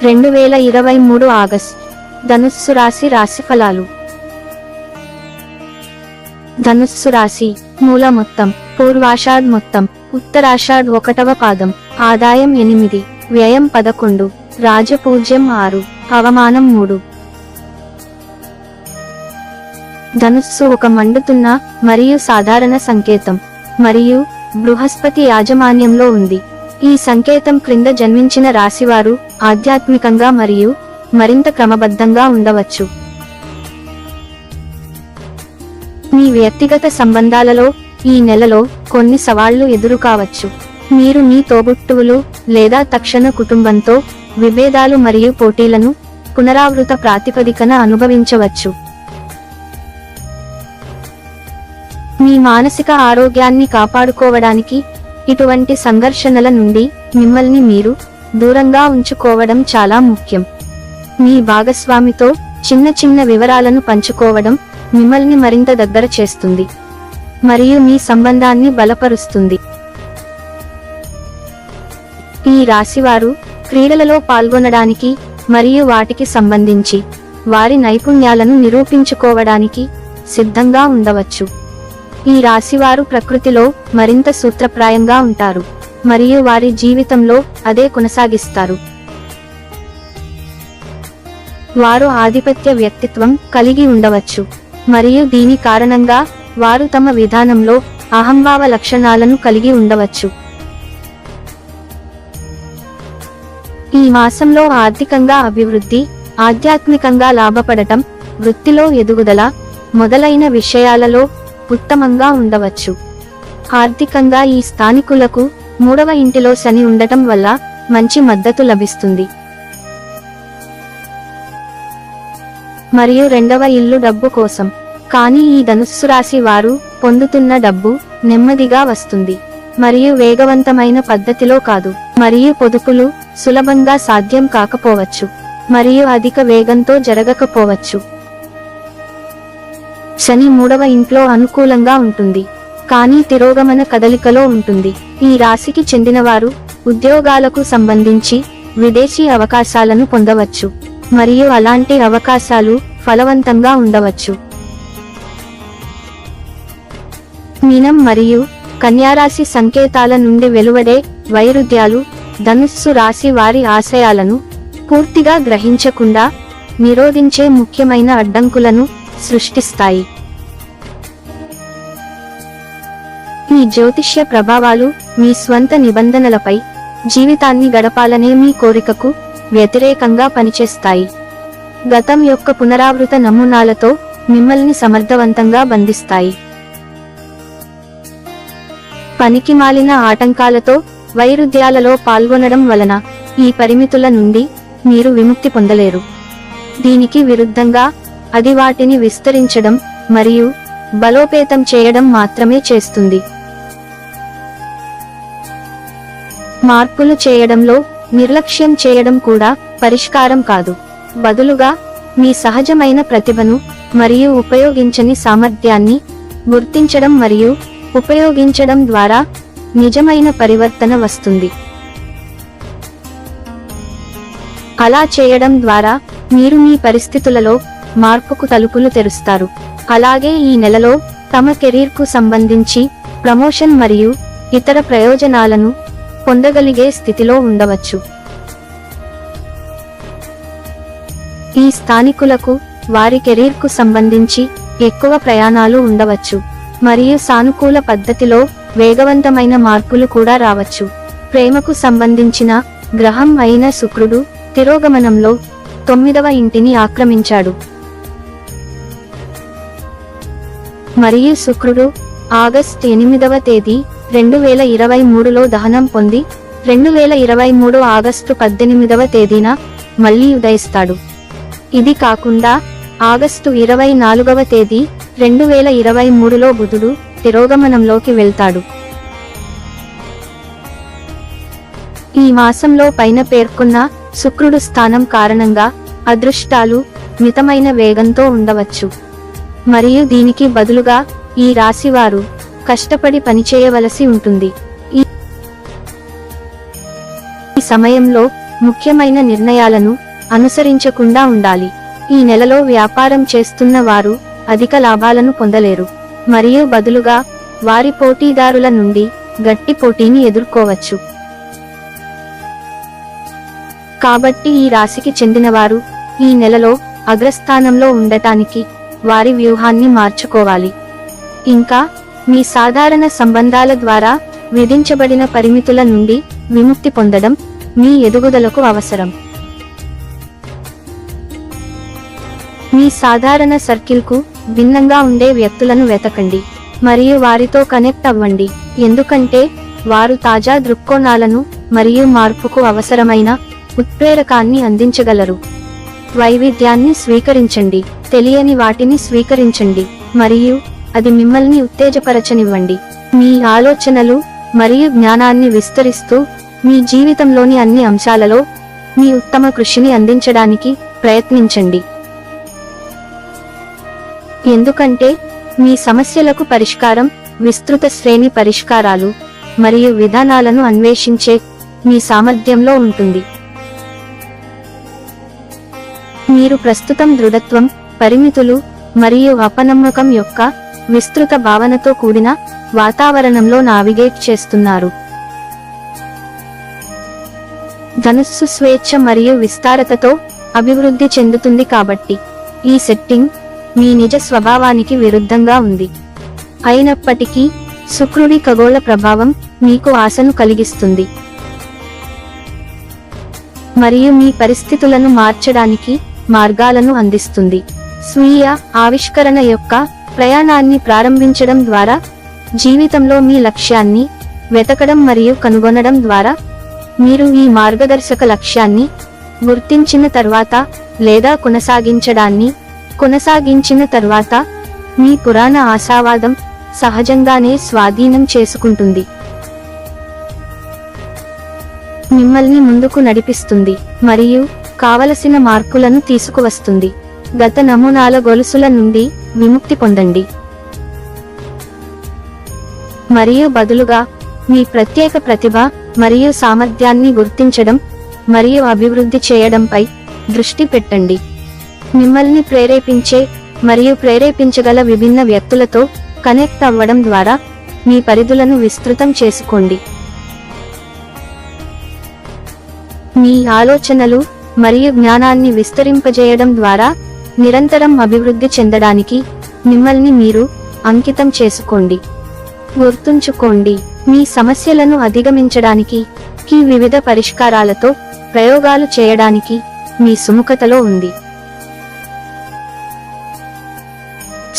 2023 August. ధనుస్సు రాశి రాశిఫలాలు. ధనుస్సు రాశి. మూల మొత్తం, పూర్వాషాఢ్ మొత్తం, ఉత్తరాషాఢ్ 1వ పాదం. ఆదాయం 8, వ్యయం 11, రాజపూజ్యం 6, అవమానం 3. ధనుస్సు ఒక మండుతున్న మరియు సాధారణ సంకేతం మరియు బృహస్పతి యాజమాన్యంలో ఉంది. ఈ సంకేతం క్రింద జన్మించిన రాశివారు ఆధ్యాత్మికంగా మరియు మరింత క్రమబద్ధంగా ఉండవచ్చు. మీ వ్యక్తిగత సంబంధాలలో ఈ నెలలో కొన్ని సవాళ్లు ఎదురుకావచ్చు. మీరు మీ తోబుట్టువులు లేదా తక్షణ కుటుంబంతో విభేదాలు మరియు పోటీలను పునరావృత ప్రాతిపదికన అనుభవించవచ్చు. మీ మానసిక ఆరోగ్యాన్ని కాపాడుకోవడానికి ఇటువంటి సంఘర్షణల నుండి మిమ్మల్ని మీరు దూరంగా ఉంచుకోవడం చాలా ముఖ్యం. మీ భాగస్వామితో చిన్న చిన్న వివరాలను పంచుకోవడం మిమ్మల్ని మరింత దగ్గర చేస్తుంది మరియు మీ సంబంధాన్ని బలపరుస్తుంది. ఈ రాశివారు క్రీడలలో పాల్గొనడానికి మరియు వాటికి సంబంధించి వారి నైపుణ్యాలను నిరూపించుకోవడానికి సిద్ధంగా ఉండవచ్చు. ఈ రాశివారు ప్రకృతిలో మరింత సూత్రప్రాయంగా ఉంటారు మరియు వారి జీవితంలో అదే కొనసాగిస్తారు. వారు ఆధిపత్య వ్యక్తిత్వం కలిగి ఉండవచ్చు మరియు దీని కారణంగా వారు తమ విధానంలో అహంభావ లక్షణాలను కలిగి ఉండవచ్చు. ఈ మాసంలో ఆర్థికంగా అభివృద్ధి, ఆధ్యాత్మికంగా లాభపడటం, వృత్తిలో ఎదుగుదల మొదలైన విషయాలలో ఉత్తమంగా ఉండవచ్చు. ఆర్థికంగా ఈ స్థానికులకు 3వ ఇంటిలో శని ఉండటం వల్ల మంచి మద్దతు లభిస్తుంది మరియు 2వ ఇల్లు డబ్బు కోసం. కానీ ఈ ధనుస్సు రాశి వారు పొందుతున్న డబ్బు నెమ్మదిగా వస్తుంది మరియు వేగవంతమైన పద్ధతిలో కాదు, మరియు పొదుపులు సులభంగా సాధ్యం కాకపోవచ్చు మరియు అధిక వేగంతో జరగకపోవచ్చు. శని 3వ ఇంట్లో అనుకూలంగా ఉంటుంది కానీ తిరోగమన కదలికలో ఉంటుంది. ఈ రాశికి చెందినవారు ఉద్యోగాలకు సంబంధించి విదేశీ అవకాశాలను పొందవచ్చు మరియు అలాంటి అవకాశాలు ఫలవంతంగా ఉండవచ్చు. మీనం మరియు కన్యారాశి సంకేతాల నుండి వెలువడే వైరుధ్యాలు ధనుస్సు రాశి వారి ఆశయాలను పూర్తిగా గ్రహించకుండా నిరోధించే ముఖ్యమైన అడ్డంకులను సృష్టిస్తాయి. ఈ జ్యోతిష్య ప్రభావాలు మీ స్వంత నిబంధనలపై జీవితాన్ని గడపాలనే మీ కోరికకు వ్యతిరేకంగా పనిచేస్తాయి. గతం యొక్క పునరావృత నమూనాలతో మిమ్మల్ని సమర్థవంతంగా బంధిస్తాయి. పనికిమాలిన ఆటంకాలతో వైరుధ్యాలలో పాల్గొనడం వలన ఈ పరిమితుల నుండి మీరు విముక్తి పొందలేరు. దీనికి విరుద్ధంగా అది వాటిని విస్తరించడం మరియు బలోపేతం చేయడం మాత్రమే చేస్తుంది. మార్పులు చేయడంలో నిర్లక్ష్యం చేయడం కూడా పరిష్కారం కాదు. బదులుగా మీ సహజమైన ప్రతిభను మరియు ఉపయోగించని సామర్థ్యాన్ని గుర్తించడం మరియు ఉపయోగించడం ద్వారా నిజమైన పరివర్తన వస్తుంది. అలా చేయడం ద్వారా మీరు మీ పరిస్థితులలో మార్పుకు తలుపులు తెరుస్తారు. అలాగే ఈ నెలలో తమ కెరీర్కు సంబంధించి ప్రమోషన్ మరియు ఇతర ప్రయోజనాలను పొందగలిగే స్థితిలో ఉండవచ్చు. ఈ స్థానికులకు వారి కెరీర్కు సంబంధించి ఎక్కువ ప్రయాణాలు ఉండవచ్చు మరియు సానుకూల పద్ధతిలో వేగవంతమైన మార్పులు కూడా రావచ్చు. ప్రేమకు సంబంధించిన గ్రహం అయిన శుక్రుడు తిరోగమనంలో 9వ ఇంటిని ఆక్రమించాడు మరియు శుక్రుడు ఆగస్టు 8వ తేదీ 2023లో దహనం పొంది 2023 ఆగస్టు 18వ తేదీన మళ్లీ ఉదయిస్తాడు. ఇది కాకుండా ఆగస్టు 24వ తేదీ 2023లో బుధుడు తిరోగమనంలోకి వెళ్తాడు. ఈ మాసంలో పైన పేర్కొన్న శుక్రుడు స్థానం కారణంగా అదృష్టాలు మితమైన వేగంతో ఉండవచ్చు మరియు దీనికి బదులుగా ఈ రాశివారు కష్టపడి పనిచేయవలసి ఉంటుంది. ఈ సమయంలో ముఖ్యమైన నిర్ణయాలను అనుసరించకుండా ఉండాలి. ఈ నెలలో వ్యాపారం చేస్తున్న వారు అధిక లాభాలను పొందలేరు, మరియు బదులుగా వారి పోటీదారుల నుండి గట్టి పోటీని ఎదుర్కోవచ్చు. కాబట్టి ఈ రాశికి చెందినవారు ఈ నెలలో అగ్రస్థానంలో ఉండటానికి వారి వ్యూహాన్ని మార్చుకోవాలి. ఇంకా మీ సాధారణ సంబంధాల ద్వారా విధించబడిన పరిమితుల నుండి విముక్తి పొందడం మీ ఎదుగుదలకు అవసరం. మీ సాధారణ సర్కిల్కు భిన్నంగా ఉండే వ్యక్తులను వెతకండి మరియు వారితో కనెక్ట్ అవ్వండి, ఎందుకంటే వారు తాజా దృక్కోణాలను మరియు మార్పుకు అవసరమైన ఉత్ప్రేరకాన్ని అందించగలరు. వైవిధ్యాన్ని స్వీకరించండి, తెలియని వాటిని స్వీకరించండి మరియు అది మిమ్మల్ని ఉత్తేజపరచనివ్వండి. మీ ఆలోచనలు మరియు జ్ఞానాన్ని విస్తరిస్తూ మీ జీవితంలోని అన్ని అంశాలలో మీ ఉత్తమ కృషిని అందించడానికి ప్రయత్నించండి. ఎందుకంటే మీ సమస్యలకు పరిష్కారం విస్తృత శ్రేణి పరిష్కారాలు మరియు విధానాలను అన్వేషించే మీ సామర్థ్యంలో ఉంటుంది. మీరు ప్రస్తుతం దృఢత్వం, పరిమితులు మరియు అపనమ్మకం యొక్క విస్తృత భావనతో కూడిన వాతావరణంలో నావిగేట్ చేస్తున్నారు. ధనుస్సు స్వేచ్ఛ మరియు విస్తారతతో అభివృద్ధి చెందుతుంది, కాబట్టి ఈ సెట్టింగ్ మీ నిజ స్వభావానికి విరుద్ధంగా ఉంది. అయినప్పటికీ శుక్రుడి ఖగోళ ప్రభావం మీకు ఆశను కలిగిస్తుంది మరియు మీ పరిస్థితులను మార్చడానికి మార్గాలను అందిస్తుంది. స్వీయ ఆవిష్కరణ యొక్క ప్రయాణాన్ని ప్రారంభించడం ద్వారా జీవితంలో మీ లక్ష్యాన్ని వెతకడం మరియు కనుగొనడం ద్వారా మీరు ఈ మార్గదర్శక లక్ష్యాన్ని గుర్తించిన తర్వాత లేదా కొనసాగించిన తర్వాత మీ పురాణ ఆశావాదం సహజంగానే స్వాధీనం చేసుకుంటుంది, మిమ్మల్ని ముందుకు నడిపిస్తుంది మరియు కావలసిన మార్పులను తీసుకువస్తుంది. గత నమూనాల గొలుసుల నుండి విముక్తి పొందండి మరియు బదులుగా మీ ప్రత్యేక ప్రతిభ మరియు సామర్థ్యాన్ని గుర్తించడం మరియు అభివృద్ధి చేయడంపై దృష్టి పెట్టండి. మిమ్మల్ని ప్రేరేపించే మరియు ప్రేరేపించగల విభిన్న వ్యక్తులతో కనెక్ట్ అవ్వడం ద్వారా మీ పరిధులను విస్తృతం చేసుకోండి. మీ ఆలోచనలు మరియు జ్ఞానాన్ని విస్తరింపజేయడం ద్వారా నిరంతరం అభివృద్ధి చెందడానికి మిమ్మల్ని మీరు అంకితం చేసుకోండి. గుర్తుంచుకోండి, మీ సమస్యలను అధిగమించడానికి వివిధ పరిష్కారాలతో ప్రయోగాలు చేయడానికి మీ సుముఖతలో ఉంది.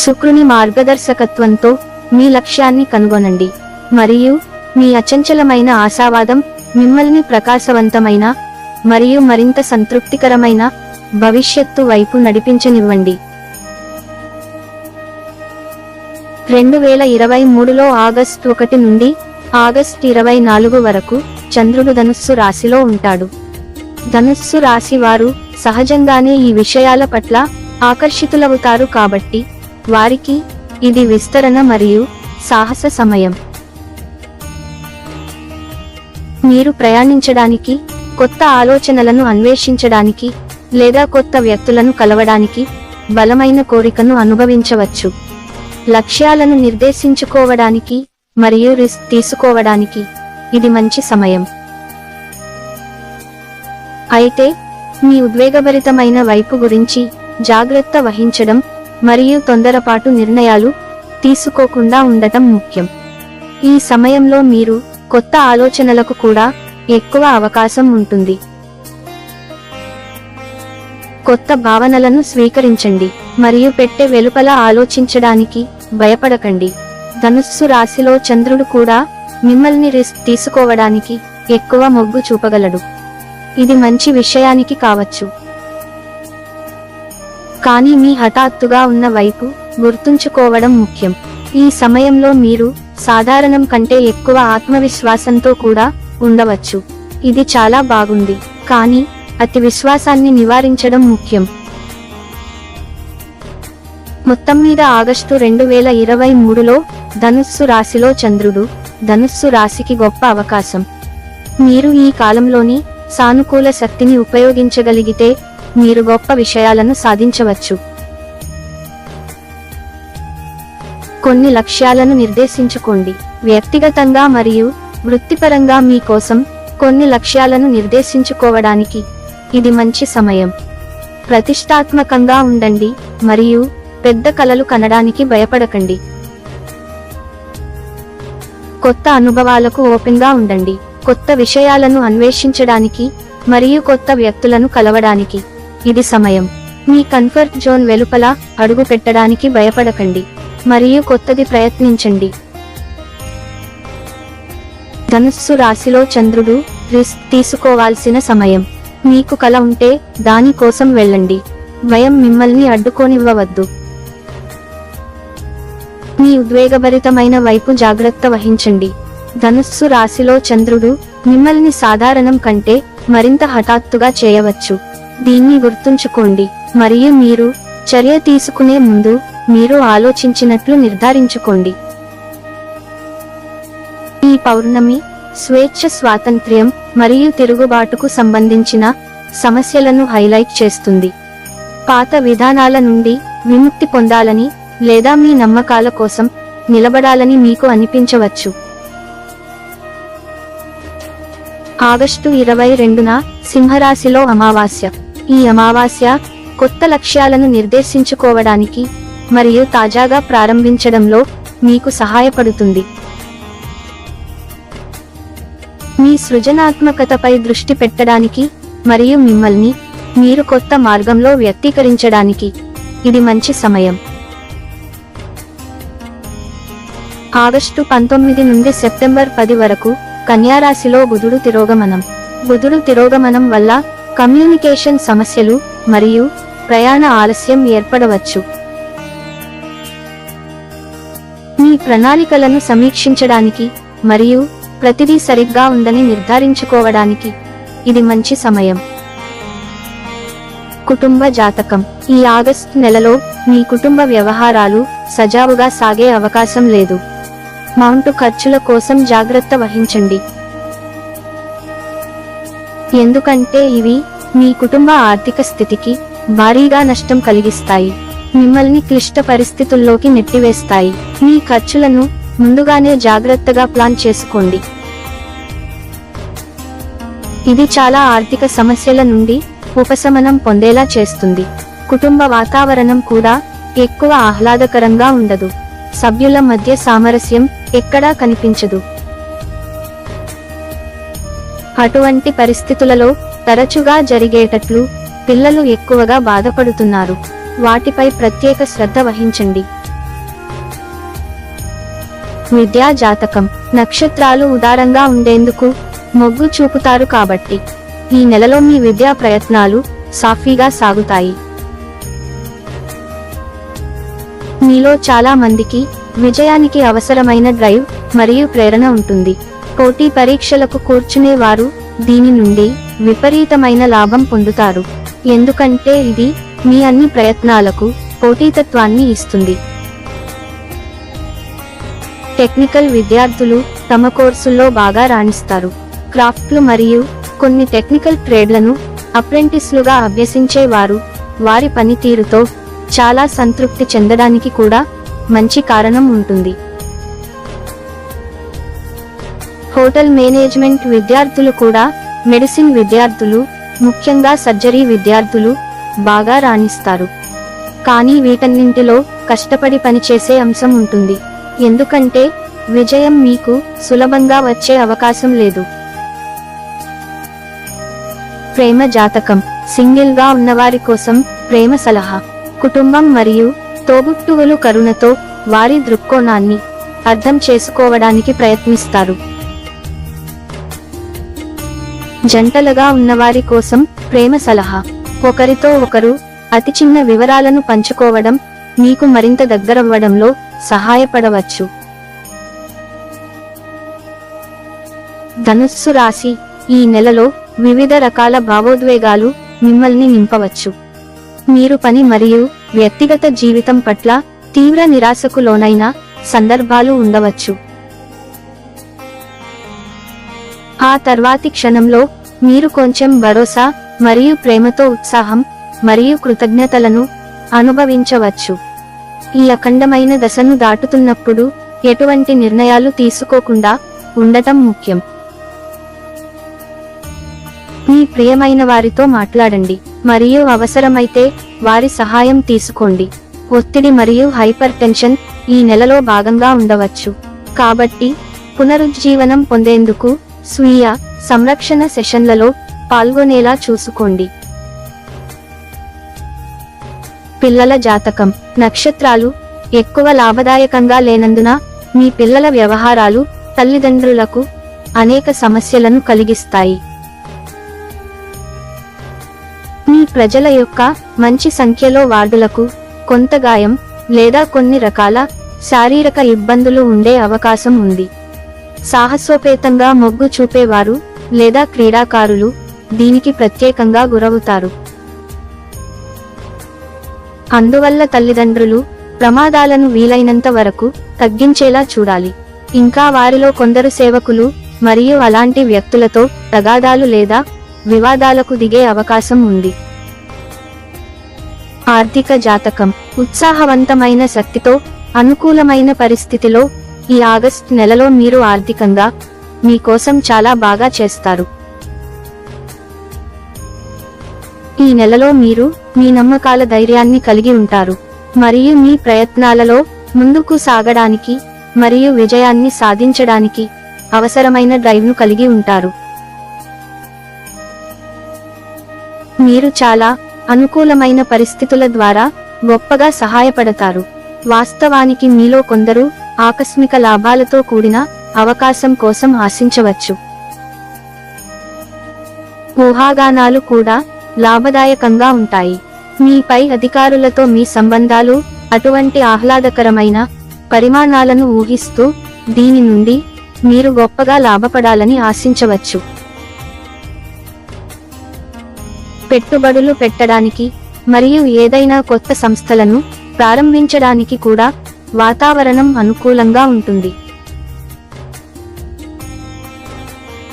శుక్రుని మార్గదర్శకత్వంతో మీ లక్ష్యాన్ని కనుగొనండి మరియు మీ అచంచలమైన ఆశావాదం మిమ్మల్ని ప్రకాశవంతమైన మరియు మరింత సంతృప్తికరమైన భవిష్యత్తు వైపు నడిపించనివ్వండి. 2023లో ఆగస్టు 1 నుండి ఆగస్టు 24 వరకు చంద్రుడు ధనుస్సు రాశిలో ఉంటాడు. ధనుస్సు రాశి వారు సహజంగానే ఈ విషయాల పట్ల ఆకర్షితులవుతారు, కాబట్టి వారికి ఇది విస్తరణ మరియు సాహస సమయం. మీరు ప్రయాణించడానికి, కొత్త ఆలోచనలను అన్వేషించడానికి లేదా కొత్త వ్యక్తులను కలవడానికి బలమైన కోరికను అనుభవించవచ్చు. లక్ష్యాలను నిర్దేశించుకోవడానికి మరియు రిస్క్ తీసుకోవడానికి ఇది మంచి సమయం. అయితే మీ ఉద్వేగభరితమైన వైపు గురించి జాగ్రత్త వహించడం మరియు తొందరపాటు నిర్ణయాలు తీసుకోకుండా ఉండటం ముఖ్యం. ఈ సమయంలో మీరు కొత్త ఆలోచనలకు కూడా ఎక్కువ అవకాశం ఉంటుంది. కొత్త భావనలను స్వీకరించండి మరియు పెట్టె వెలుపల ఆలోచించడానికి భయపడకండి. ధనుస్సు రాశిలో చంద్రుడు కూడా మిమ్మల్ని రిస్క్ తీసుకోవడానికి ఎక్కువ మొగ్గు చూపగలడు. ఇది మంచి విషయానికి కావచ్చు, కానీ మీ హఠాత్తుగా ఉన్న వైపు గుర్తుంచుకోవడం ముఖ్యం. ఈ సమయంలో మీరు సాధారణం కంటే ఎక్కువ ఆత్మవిశ్వాసంతో కూడా ఉండవచ్చు. ఇది చాలా బాగుంది, కానీ అతి విశ్వాసాన్ని నివారించడం ముఖ్యం. మొత్తం మీద ఆగస్టు 2023లో ధనుస్సు రాశిలో చంద్రుడు ధనుస్సు రాశికి గొప్ప అవకాశం. మీరు ఈ కాలంలోని సానుకూల శక్తిని ఉపయోగించగలిగితే మీరు గొప్ప విషయాలను సాధించవచ్చు. కొన్ని లక్ష్యాలను నిర్దేశించుకోండి. వ్యక్తిగతంగా మరియు వృత్తిపరంగా మీ కోసం కొన్ని లక్ష్యాలను నిర్దేశించుకోవడానికి ఇది మంచి సమయం. ప్రతిష్టాత్మకంగా ఉండండి మరియు పెద్ద కలలు కనడానికి భయపడకండి. కొత్త అనుభవాలకు ఓపెన్గా ఉండండి. కొత్త విషయాలను అన్వేషించడానికి మరియు కొత్త వ్యక్తులను కలవడానికి ఇది సమయం. మీ కంఫర్ట్ జోన్ వెలుపల అడుగు పెట్టడానికి భయపడకండి మరియు కొత్తది ప్రయత్నించండి. ధనుస్సు రాశిలో చంద్రుడు రిస్క్ తీసుకోవాల్సిన సమయం. మీకు కల ఉంటే దాని కోసం వెళ్ళండి. భయం మిమ్మల్ని అడ్డుకోనివ్వవద్దు. మీ ఉద్వేగభరితమైన వైపు జాగ్రత్త వహించండి. ధనుస్సు రాశిలో చంద్రుడు మిమ్మల్ని సాధారణం కంటే మరింత హఠాత్తుగా చేయవచ్చు. దీన్ని గుర్తుంచుకోండి మరియు మీరు చర్య తీసుకునే ముందు మీరు ఆలోచించినట్లు నిర్ధారించుకోండి. ఈ పౌర్ణమి స్వేచ్ఛ, స్వాతంత్ర్యం మరియు తిరుగుబాటుకు సంబంధించిన సమస్యలను హైలైట్ చేస్తుంది. పాత విధానాల నుండి విముక్తి పొందాలని లేదా మీ నమ్మకాల కోసం నిలబడాలని మీకు అనిపించవచ్చు. ఆగస్టు 22న సింహరాశిలో అమావాస్య. ఈ అమావాస్య కొత్త లక్ష్యాలను నిర్దేశించుకోవడానికి మరియు తాజాగా ప్రారంభించడంలో మీకు సహాయపడుతుంది. మీ సృజనాత్మకతపై దృష్టి పెట్టడానికి మరియు మిమ్మల్ని మీరు కొత్త మార్గంలో వ్యక్తీకరించడానికి ఇది మంచి సమయం. ఆగస్టు 19 నుండి సెప్టెంబర్ 10 వరకు కన్యారాశిలో బుధుడు తిరోగమనం. బుధుడు తిరోగమనం వల్ల కమ్యూనికేషన్ సమస్యలు మరియు ప్రయాణ ఆలస్యం ఏర్పడవచ్చు. మీ ప్రణాళికలను సమీక్షించడానికి మరియు ప్రతిదీ సరిగ్గా ఉందని నిర్ధారించుకోవడానికి ఇది మంచి సమయం. కుటుంబ జాతకం. ఈ ఆగస్టు నెలలో మీ కుటుంబ వ్యవహారాలు సజావుగా సాగే అవకాశం లేదు. మౌంటు ఖర్చుల కోసం జాగ్రత్త వహించండి, ఎందుకంటే ఇవి మీ కుటుంబ ఆర్థిక స్థితికి భారీగా నష్టం కలిగిస్తాయి, మిమ్మల్ని క్లిష్ట పరిస్థితుల్లోకి నెట్టివేస్తాయి. మీ ఖర్చులను ముందుగానే జాగ్రత్తగా ప్లాన్ చేసుకోండి. ఇది చాలా ఆర్థిక సమస్యల నుండి ఉపశమనం పొందేలా చేస్తుంది. కుటుంబ వాతావరణం కూడా ఎక్కువ ఆహ్లాదకరంగా ఉండదు. సభ్యుల మధ్య సామరస్యం ఎక్కడా కనిపించదు. అటువంటి పరిస్థితులలో తరచుగా జరిగేటట్లు పిల్లలు ఎక్కువగా బాధపడుతున్నారు. వాటిపై ప్రత్యేక శ్రద్ధ వహించండి. విద్యా జాతకం. నక్షత్రాలు ఉదారంగా ఉండేందుకు మొగ్గు చూపుతారు కాబట్టి ఈ నెలలో మీ విద్యా ప్రయత్నాలు సాఫీగా సాగుతాయి. మీలో చాలా మందికి విజయానికి అవసరమైన డ్రైవ్ మరియు ప్రేరణ ఉంటుంది. పోటీ పరీక్షలకు కూర్చునే వారు దీని నుండి విపరీతమైన లాభం పొందుతారు, ఎందుకంటే ఇది మీ అన్ని ప్రయత్నాలకు పోటీతత్వాన్ని ఇస్తుంది. టెక్నికల్ విద్యార్థులు తమ కోర్సుల్లో బాగా రాణిస్తారు. క్రాఫ్ట్లు మరియు కొన్ని టెక్నికల్ ట్రేడ్లను అప్రెంటిస్లుగా అభ్యసించే వారు వారి పనితీరుతో చాలా సంతృప్తి చెందడానికి కూడా మంచి కారణం ఉంటుంది. హోటల్ మేనేజ్మెంట్ విద్యార్థులు కూడా, మెడిసిన్ విద్యార్థులు, ముఖ్యంగా సర్జరీ విద్యార్థులు బాగా రాణిస్తారు. కానీ వీటన్నింటిలో కష్టపడి పనిచేసే అంశం ఉంటుంది, ఎందుకంటే విజయం మీకు సులభంగా వచ్చే అవకాశం లేదు. ప్రేమ జాతకం. సింగిల్ గా ఉన్నవారి కోసం ప్రేమ సలహా. కుటుంబం మరియు తోబుట్టువులు కరుణతో వారి దృక్కోణాన్ని అర్థం చేసుకోవడానికి ప్రయత్నిస్తారు. జంటలుగా ఉన్నవారి కోసం ప్రేమ సలహా. ఒకరితో ఒకరు అతి చిన్న వివరాలను పంచుకోవడం మీకు మరింత దగ్గరవ్వడంలో సహాయపడవచ్చు. ధనుస్సు రాశి. ఈ నెలలో వివిధ రకాల భావోద్వేగాలు మిమ్మల్ని నింపవచ్చు. మీరు పని మరియు వ్యక్తిగత జీవితం పట్ల తీవ్ర నిరాశకు లోనైన సందర్భాలు ఉండవచ్చు. ఆ తర్వాతి క్షణంలో మీరు కొంచెం భరోసా మరియు ప్రేమతో ఉత్సాహం మరియు కృతజ్ఞతలను అనుభవించవచ్చు. ఈ అఖండమైన దశను దాటుతున్నప్పుడు ఎటువంటి నిర్ణయాలు తీసుకోకుండా ఉండటం ముఖ్యం. మీ ప్రియమైన వారితో మాట్లాడండి మరియు అవసరమైతే వారి సహాయం తీసుకోండి. ఒత్తిడి మరియు హైపర్ టెన్షన్ ఈ నెలలో భాగంగా ఉండవచ్చు, కాబట్టి పునరుజ్జీవనం పొందేందుకు స్వీయ సంరక్షణ సెషన్లలో పాల్గొనేలా చూసుకోండి. పిల్లల జాతకం. నక్షత్రాలు ఎక్కువ లాభదాయకంగా లేనందున మీ పిల్లల వ్యవహారాలు తల్లిదండ్రులకు అనేక సమస్యలను కలిగిస్తాయి. మీ ప్రజల యొక్క మంచి సంఖ్యలో వార్డులకు కొంత గాయం లేదా కొన్ని రకాల శారీరక ఇబ్బందులు ఉండే అవకాశం ఉంది. సాహసోపేతంగా మొగ్గు చూపేవారు లేదా క్రీడాకారులు దీనికి ప్రత్యేకంగా గురవుతారు. అందువల్ల తల్లిదండ్రులు ప్రమాదాలను వీలైనంత వరకు తగ్గించేలా చూడాలి. ఇంకా వారిలో కొందరు సేవకులు మరియు అలాంటి వ్యక్తులతో తగాదాలు లేదా వివాదాలకు దిగే అవకాశం ఉంది. ఆర్థిక జాతకం. ఉత్సాహవంతమైన శక్తితో అనుకూలమైన పరిస్థితిలో ఈ ఆగస్ట్ నెలలో మీరు ఆర్థికంగా మీ కోసం చాలా బాగా చేస్తారు. ఈ నెలలో మీరు మీ నమ్మకాల ధైర్యాన్ని కలిగి ఉంటారు మరియు మీ ప్రయత్నాలలో ముందుకు సాగడానికి మరియు విజయాన్ని సాధించడానికి అవసరమైన డ్రైవ్ను కలిగి ఉంటారు. మీరు చాలా అనుకూలమైన పరిస్థితుల ద్వారా గొప్పగా సహాయపడతారు. వాస్తవానికి మీలో కొందరు ఆకస్మిక లాభాలతో కూడిన అవకాశం కోసం ఆశించవచ్చు. ఊహాగానాలు కూడా లాభదాయకంగా ఉంటాయి. మీ పై అధికారులతో మీ సంబంధాలు అటువంటి ఆహ్లాదకరమైన పరిమాణాలను ఊహిస్తూ దీని నుండి మీరు గొప్పగా లాభపడాలని ఆశించవచ్చు. పెట్టుబడులు పెట్టడానికి మరియు ఏదైనా కొత్త సంస్థలను ప్రారంభించడానికి కూడా వాతావరణం అనుకూలంగా ఉంటుంది.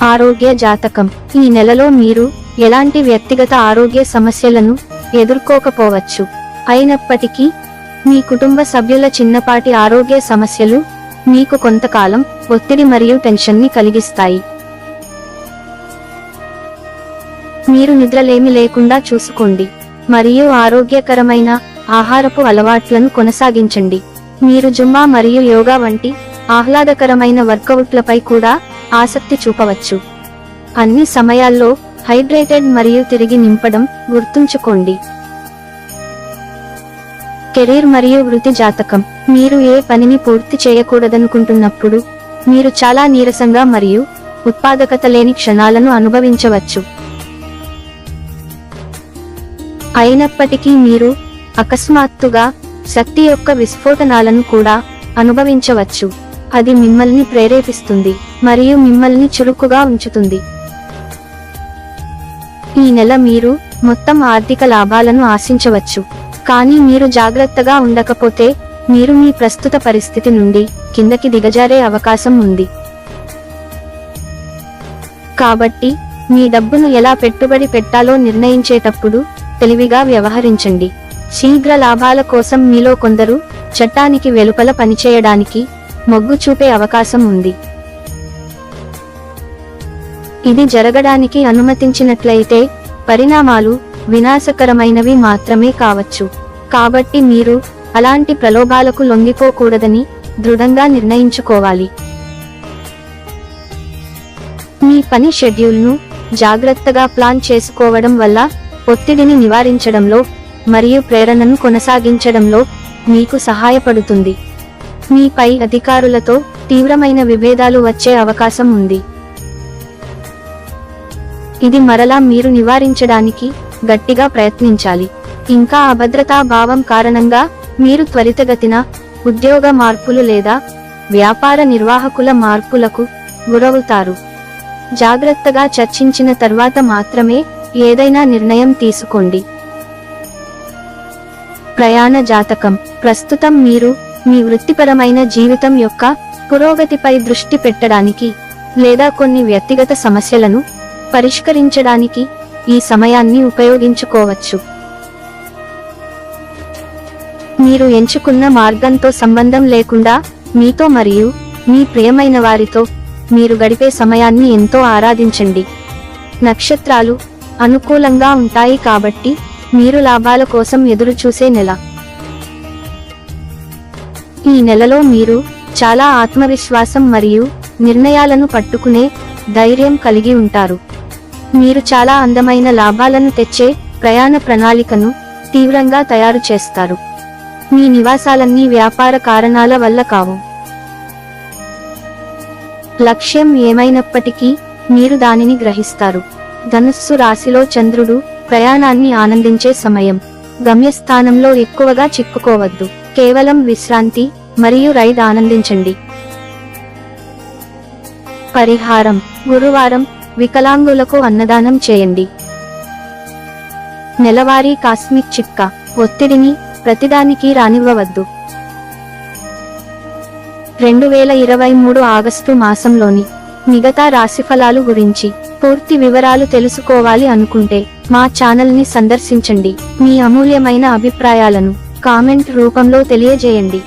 ఆరోగ్య జాతకం. ఈ నెలలో మీరు ఎలాంటి వ్యక్తిగత ఆరోగ్య సమస్యలను ఎదుర్కోకపోవచ్చు. అయినప్పటికీ మీ కుటుంబ సభ్యుల చిన్నపాటి ఆరోగ్య సమస్యలు మీకు కొంతకాలం ఒత్తిడి మరియు టెన్షన్ని కలిగిస్తాయి. మీరు నిద్రలేమి లేకుండా చూసుకోండి మరియు ఆరోగ్యకరమైన ఆహారపు అలవాట్లను కొనసాగించండి. మీరు జుమ్మా మరియు యోగా వంటి ఆహ్లాదకరమైన వర్కౌట్లపై కూడా ఆసక్తి చూపవచ్చు. అన్ని సమయాల్లో హైడ్రేటెడ్ మరియు తిరిగి నింపడం గుర్తుంచుకోండి. కెరీర్ మరియు వృత్తి జాతకం. మీరు ఏ పనిని పూర్తి చేయకూడదనుకుంటున్నప్పుడు మీరు చాలా నీరసంగా మరియు ఉత్పాదకత లేని క్షణాలను అనుభవించవచ్చు. అయినప్పటికీ మీరు అకస్మాత్తుగా శక్తి యొక్క విస్ఫోటనాలను కూడా అనుభవించవచ్చు. అది మిమ్మల్ని ప్రేరేపిస్తుంది మరియు మిమ్మల్ని చురుకుగా ఉంచుతుంది. ఈ నెల మీరు మొత్తం ఆర్థిక లాభాలను ఆశించవచ్చు, కానీ మీరు జాగ్రత్తగా ఉండకపోతే మీరు మీ ప్రస్తుత పరిస్థితి నుండి కిందకి దిగజారే అవకాశం ఉంది. కాబట్టి మీ డబ్బును ఎలా పెట్టుబడి పెట్టాలో నిర్ణయించేటప్పుడు తెలివిగా వ్యవహరించండి. శీఘ్ర లాభాల కోసం మీలో కొందరు చట్టానికి వెలుపల పనిచేయడానికి మొగ్గు చూపే అవకాశం ఉంది. ఇది జరగడానికి అనుమతించినట్లయితే పరిణామాలు వినాశకరమైనవి మాత్రమే కావచ్చు. కాబట్టి మీరు అలాంటి ప్రలోభాలకు లొంగిపోకూడదని దృఢంగా నిర్ణయించుకోవాలి. మీ పని షెడ్యూల్ను జాగ్రత్తగా ప్లాన్ చేసుకోవడం వల్ల ఒత్తిడిని నివారించడంలో మరియు ప్రేరణను కొనసాగించడంలో మీకు సహాయపడుతుంది. మీ పై అధికారులతో తీవ్రమైన విభేదాలు వచ్చే అవకాశం ఉంది. ఇది మరలా మీరు నివారించడానికి గట్టిగా ప్రయత్నించాలి. ఇంకా అభద్రతా భావం కారణంగా మీరు త్వరితగతిన ఉద్యోగ మార్పులు లేదా వ్యాపార నిర్వాహకుల మార్పులకు గురవుతారు. జాగ్రత్తగా చర్చించిన తర్వాత మాత్రమే ఏదైనా నిర్ణయం తీసుకోండి. ప్రయాణ జాతకం. ప్రస్తుతం మీరు మీ వృత్తిపరమైన జీవితం యొక్క పురోగతిపై దృష్టి పెట్టడానికి లేదా కొన్ని వ్యక్తిగత సమస్యలను పరిష్కరించడానికి ఈ సమయాన్ని ఉపయోగించుకోవచ్చు. మీరు ఎంచుకున్న మార్గంతో సంబంధం లేకుండా మీతో మరియు మీ ప్రియమైన వారితో మీరు గడిపే సమయాన్ని ఎంతో ఆరాధించండి. నక్షత్రాలు అనుకూలంగా ఉంటాయి కాబట్టి మీరు లాభాల కోసం ఎదురు చూసే నెల. ఈ నెలలో మీరు చాలా ఆత్మవిశ్వాసం మరియు నిర్ణయాలను పట్టుకునే ధైర్యం కలిగి ఉంటారు. మీరు చాలా అందమైన లాభాలను తెచ్చే ప్రయాణ ప్రణాళికను తీవ్రంగా తయారు చేస్తారు. మీ నివాసాలన్నీ వ్యాపార కారణాల వల్ల కావు. లక్ష్యం ఏమైనప్పటికీ మీరు దానిని గ్రహిస్తారు. ధనుస్సు రాశిలో చంద్రుడు ప్రయాణాన్ని ఆనందించే సమయం. గమ్యస్థానంలో ఎక్కువగా చిక్కుకోవద్దు. కేవలం విశ్రాంతి మరియు రైడ్ ఆనందించండి. పరిహారం: గురువారం వికలాంగులకు అన్నదానం చేయండి. నెలవారీ కాస్మిక్ చిట్కా: ఒత్తిడిని ప్రతిదానికి రానివ్వవద్దు. 2023 ఆగస్టు మాసంలోని మిగతా రాశిఫలాలు గురించి పూర్తి వివరాలు తెలుసుకోవాలి అనుకుంటే మా ఛానల్ని సందర్శించండి. మీ అమూల్యమైన అభిప్రాయాలను కామెంట్ రూపంలో తెలియజేయండి.